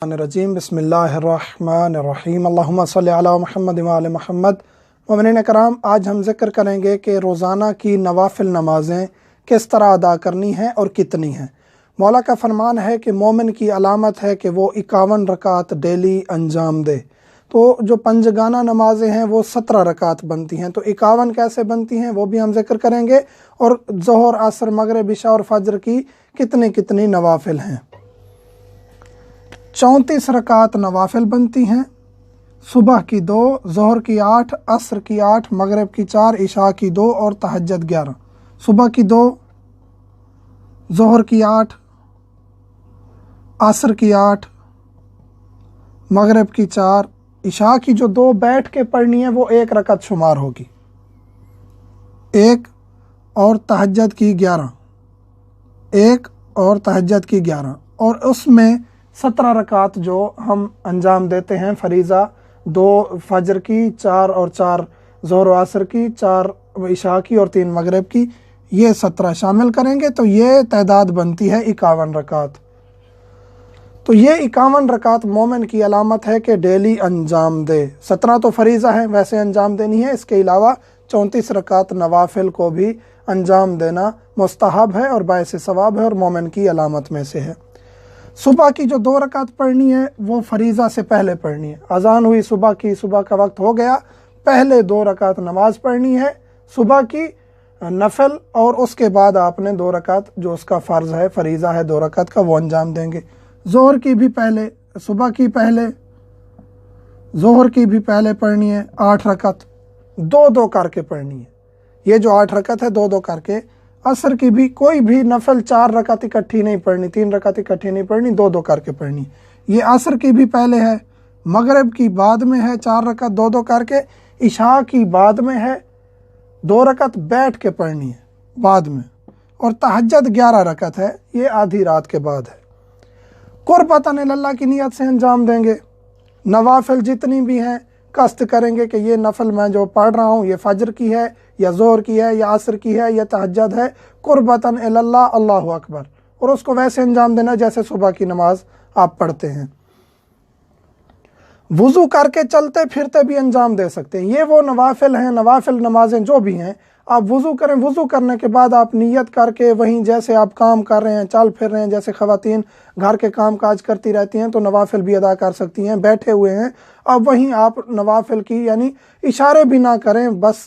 रजीम बिस्मिल्लाहिर्रहमानिर्रहीम अल्लाहुम्मा सल्लि अला मुहम्मद व आले मुहम्मद। मोमिनीन कराम, आज हम जिक्र करेंगे कि रोज़ाना की नवाफिल नमाज़ें किस तरह अदा करनी हैं और कितनी हैं। मौला का फरमान है कि मोमिन की अलामत है कि वो 51 रकात डेली अंजाम दे। तो जो पंजगाना नमाज़ें हैं वो 17 रकात बनती हैं, तो 51 कैसे बनती हैं वो भी हम जिक्र करेंगे, और ज़ोहर, असर, मगरिब, इशा और फजर की कितनी कितनी नवाफिल हैं। 34 रकात नवाफिल बनती हैं। सुबह की 2, ज़ोहर की 8, असर की 8, मगरिब की 4, इशा की 2 और तहज्जुद 11। सुबह की 2, ज़ोहर की 8, असर की 8, मगरिब की 4, इशा की जो 2 बैठ के पढ़नी है वो 1 रकात शुमार होगी, 1 और तहज्जुद की 11, 1 और तहज्जुद की 11, और उसमें 17 रकात जो हम अंजाम देते हैं फरीज़ा, 2 फजर की, 4 और 4 ज़ोहर और असर की, 4 इशा की और 3 मगरिब की, ये 17 शामिल करेंगे तो ये तादाद बनती है 51 रकात। तो ये 51 रकात मोमिन की अलामत है कि डेली अंजाम दे। 17 तो फरीज़ा है, वैसे अंजाम देनी है, इसके अलावा 34 रकात नवाफिल को भी अंजाम देना मुस्तहब है और बायस सवाब है और मोमिन की अलामत में से है। सुबह की जो 2 रकात पढ़नी है वो फरीज़ा से पहले पढ़नी है। अजान हुई सुबह की, सुबह का वक्त हो गया, पहले 2 रकात नमाज पढ़नी है सुबह की नफल, और उसके बाद आपने 2 रकात जो उसका फ़र्ज़ है, फरीज़ा है 2 रकात का, वो अंजाम देंगे। ज़ोहर की भी पहले, सुबह की पहले, ज़ोहर की भी पहले पढ़नी है 8 रकात, 2-2 करके पढ़नी है। ये जो 8 रकात है 2-2 करके। असर की भी कोई भी नफल 4 रकात इकट्ठी नहीं पढ़नी, 3 रकात इकट्ठी नहीं पढ़नी, 2-2 करके पढ़नी। ये असर की भी पहले है, मगरिब की बाद में है 4 रकात 2-2 करके, इशा की बाद में है 2 रकात बैठ के पढ़नी है बाद में, और तहज्जुद 11 रकात है, ये आधी रात के बाद है। कुर्बतन इल्लाह की नीयत से अंजाम देंगे। नवाफिल जितनी भी हैं कस्त करेंगे कि ये नफल मैं जो पढ़ रहा हूँ ये फजर की है या ज़ोहर की है या असर की है या तहज्जुद है, कुर्बतन इल्लाह, अल्लाहु अकबर, और उसको वैसे अंजाम देना जैसे सुबह की नमाज आप पढ़ते हैं। वुज़ू करके चलते फिरते भी अंजाम दे सकते हैं। ये वो नवाफिल हैं, नवाफिल नमाजें जो भी हैं, आप वुज़ू करें, वुज़ू करने के बाद आप नियत करके वहीं जैसे आप काम कर रहे हैं, चल फिर रहे हैं, जैसे ख़वातीन घर के काम काज करती रहती हैं तो नवाफिल भी अदा कर सकती हैं। बैठे हुए हैं अब वहीं आप नवाफिल की यानी इशारे भी ना करें, बस